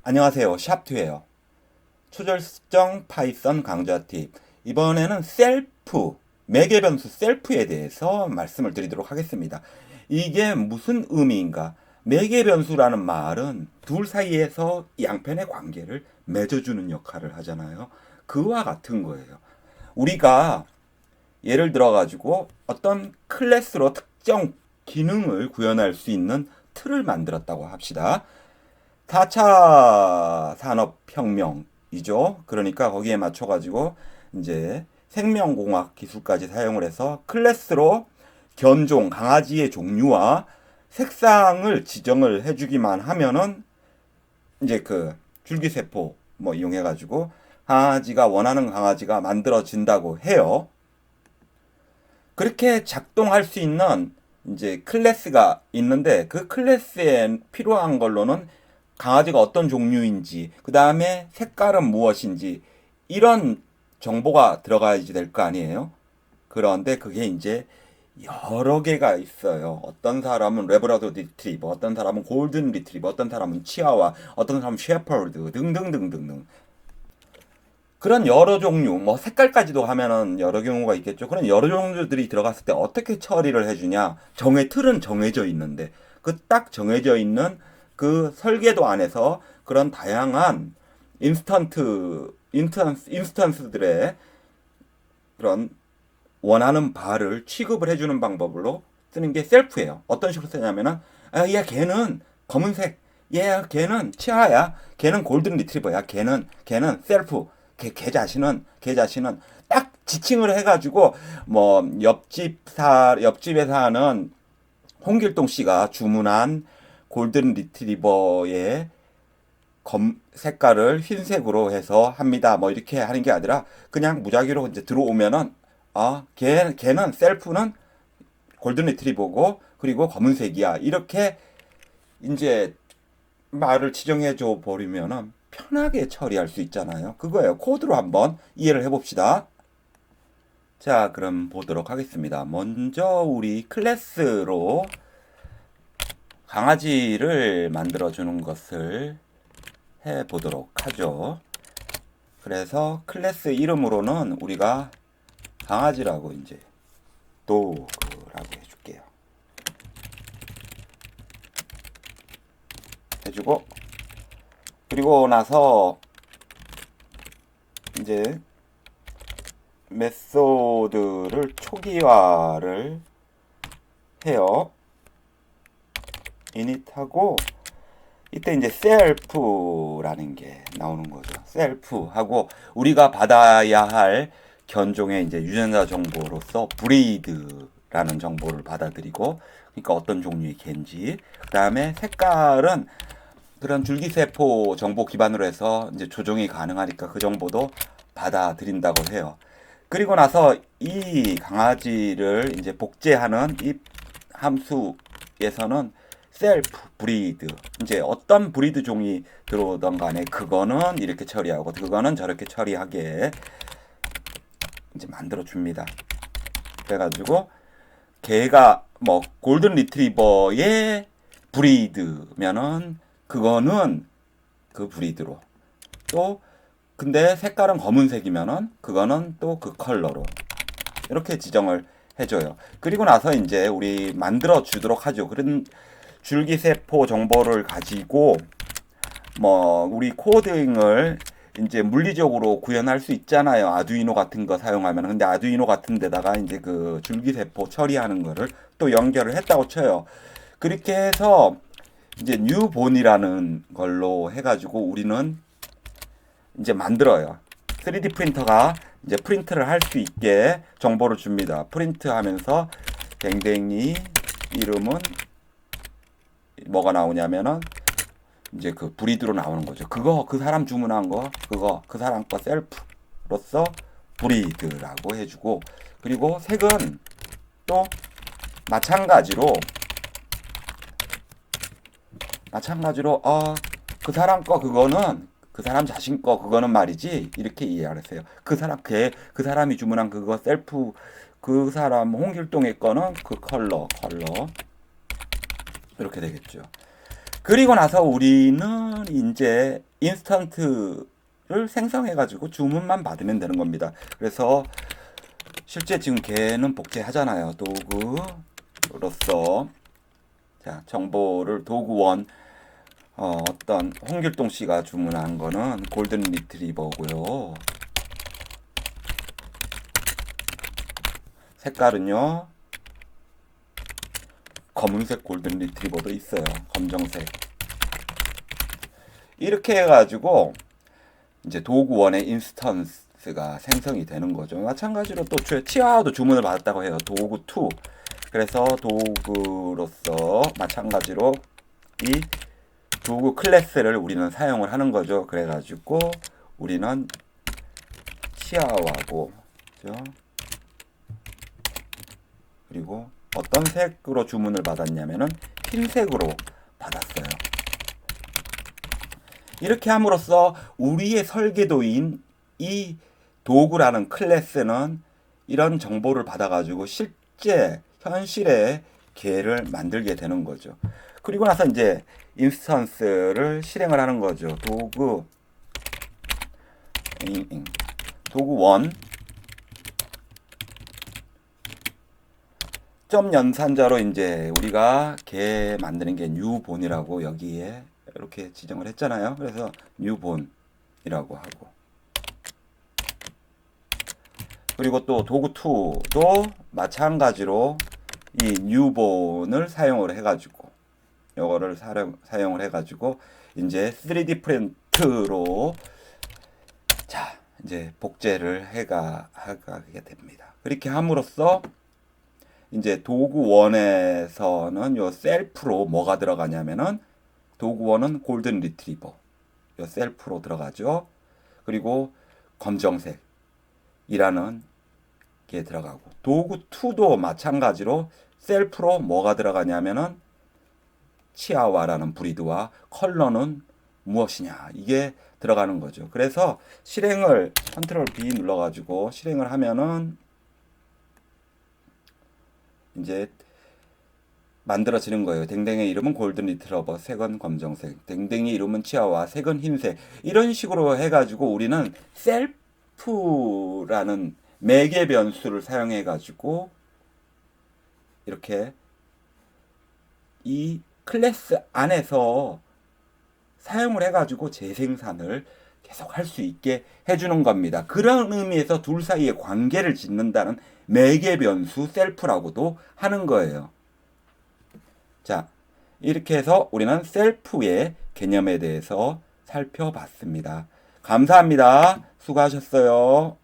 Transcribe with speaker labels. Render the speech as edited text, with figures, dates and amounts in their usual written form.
Speaker 1: 안녕하세요. 샵2예요. 초절정 파이썬 강좌 팁. 이번에는 셀프, 매개 변수 셀프에 대해서 말씀을 드리도록 하겠습니다. 이게 무슨 의미인가? 매개 변수라는 말은 둘 사이에서 양편의 관계를 맺어주는 역할을 하잖아요. 그와 같은 거예요. 우리가 예를 들어 가지고 어떤 클래스로 특정 기능을 구현할 수 있는 틀을 만들었다고 합시다. 4차 산업혁명이죠. 그러니까 거기에 맞춰가지고 이제 생명공학 기술까지 사용을 해서 클래스로 견종, 강아지의 종류와 색상을 지정을 해주기만 하면은 이제 그 줄기세포 뭐 이용해가지고 강아지가 원하는 강아지가 만들어진다고 해요. 그렇게 작동할 수 있는 이제 클래스가 있는데 그 클래스에 필요한 걸로는 강아지가 어떤 종류인지, 그 다음에 색깔은 무엇인지, 이런 정보가 들어가야지 될 거 아니에요? 그런데 그게 이제 여러 개가 있어요. 어떤 사람은 레브라도 리트리버, 어떤 사람은 골든 리트리버, 어떤 사람은 치아와, 어떤 사람은 셰퍼드 등등등등등. 그런 여러 종류, 뭐 색깔까지도 하면은 여러 경우가 있겠죠. 그런 여러 종류들이 들어갔을 때 어떻게 처리를 해주냐? 틀은 정해져 있는데 그 딱 정해져 있는 그 설계도 안에서 그런 다양한 인스턴스들의 그런 원하는 바를 취급을 해주는 방법으로 쓰는 게 셀프예요. 어떤 식으로 쓰냐면은 얘 걔는 검은색, 얘 걔는 치아야, 걔는 골든 리트리버야, 걔는 셀프. 걔 자신은 딱 지칭을 해가지고 뭐 옆집에 사는 홍길동 씨가 주문한 골든 리트리버의 색깔을 흰색으로 해서 합니다. 뭐 이렇게 하는 게 아니라 그냥 무작위로 이제 들어오면은 걔는 셀프는 골든 리트리버고 그리고 검은색이야. 이렇게 이제 말을 지정해 줘 버리면은 편하게 처리할 수 있잖아요. 그거예요. 코드로 한번 이해를 해봅시다. 자, 그럼 보도록 하겠습니다. 먼저 우리 클래스로 강아지를 만들어주는 것을 해보도록 하죠. 그래서 이름으로는 우리가 강아지라고 이제 도그라고 해줄게요. 해주고 그리고 나서 이제 메소드를 초기화를 해요. init하고 이때 이제 셀프라는 게 나오는 거죠. 셀프하고 우리가 받아야 할 견종의 이제 유전자 정보로서 브리드라는 정보를 받아들이고, 그러니까 어떤 종류의 개인지, 그 다음에 색깔은 그런 줄기세포 정보 기반으로 해서 이제 조정이 가능하니까 그 정보도 받아들인다고 해요. 그리고 나서 이 강아지를 이제 복제하는 이 함수에서는 셀프 브리드, 이제 어떤 브리드 종이 들어오던 간에 그거는 이렇게 처리하고 그거는 저렇게 처리하게 이제 만들어 줍니다. 그래가지고 걔가 뭐 골든 리트리버의 브리드면은 그거는 그 브리드로, 또 근데 색깔은 검은색이면은 그거는 또 그 컬러로 이렇게 지정을 해줘요. 그리고 나서 이제 우리 만들어 주도록 하죠. 그런 줄기세포 정보를 가지고 뭐 우리 코딩을 이제 물리적으로 구현할 수 있잖아요. 아두이노 같은 거 사용하면. 근데 아두이노 같은 데다가 이제 그 줄기세포 처리하는 거를 또 연결을 했다고 쳐요. 그렇게 해서 이제 뉴본이라는 걸로 해가지고 우리는 이제 만들어요. 3D 프린터가 이제 프린트를 할 수 있게 정보를 줍니다. 프린트 하면서 댕댕이 이름은 뭐가 나오냐면은 이제 그 브리드로 나오는 거죠. 그거 그 사람 주문한 거 그거 그 사람 거 셀프로서 브리드라고 해주고, 그리고 색은 또 마찬가지로 그 사람 거 그거는 그 사람 자신 거 그거는 말이지 이렇게 이해를 했어요. 그 사람이 주문한 그거 셀프, 그 사람 홍길동의 거는 그 컬러 이렇게 되겠죠. 그리고 나서 우리는 이제 인스턴트를 생성해가지고 주문만 받으면 되는 겁니다. 그래서 실제 지금 걔는 복제하잖아요. 도구로서 자 정보를 도구 1 어떤 홍길동 씨가 주문한 거는 골든 리트리버고요. 색깔은요 검은색 골든 리트리버도 있어요. 검정색. 이렇게 해가지고 이제 도구1의 인스턴스가 생성이 되는 거죠. 마찬가지로 또 치아와도 주문을 받았다고 해요. 도구2. 그래서 도구로서 마찬가지로 이 도구 클래스를 우리는 사용을 하는 거죠. 그래가지고 우리는 치아와고 그죠? 그리고 어떤 색으로 주문을 받았냐면은 흰색으로 받았어요. 이렇게 함으로써 우리의 설계도인 이 도구라는 클래스는 이런 정보를 받아가지고 실제 현실의 개를 만들게 되는 거죠. 그리고 나서 이제 인스턴스를 실행을 하는 거죠. 도구1 점 연산자로 이제 우리가 개 만드는 게 뉴본이라고 여기에 이렇게 지정을 했잖아요. 그래서 뉴본이라고 하고 그리고 또 도구2도 마찬가지로 이 뉴본을 사용을 해가지고 요거를 사용을 해가지고 이제 3D 프린트로 자 이제 복제를 해가게 됩니다. 그렇게 함으로써 이제 도구1에서는 요 셀프로 뭐가 들어가냐면은 도구1은 골든 리트리버 요 셀프로 들어가죠. 그리고 검정색이라는 게 들어가고 도구2도 마찬가지로 셀프로 뭐가 들어가냐면은 치아와라는 브리드와 컬러는 무엇이냐 이게 들어가는 거죠. 그래서 실행을 컨트롤 B 눌러가지고 실행을 하면은 이제 만들어지는 거예요. 댕댕이의 이름은 골든 리트리버, 색은 검정색. 댕댕이 이름은 치아와, 색은 흰색. 이런 식으로 해가지고 우리는 셀프라는 매개 변수를 사용해가지고 이렇게 이 클래스 안에서 사용을 해가지고 재생산을 계속 할 수 있게 해주는 겁니다. 그런 의미에서 둘 사이에 관계를 짓는다는 매개 변수 셀프라고도 하는 거예요. 자, 이렇게 해서 우리는 셀프의 개념에 대해서 살펴봤습니다. 감사합니다. 수고하셨어요.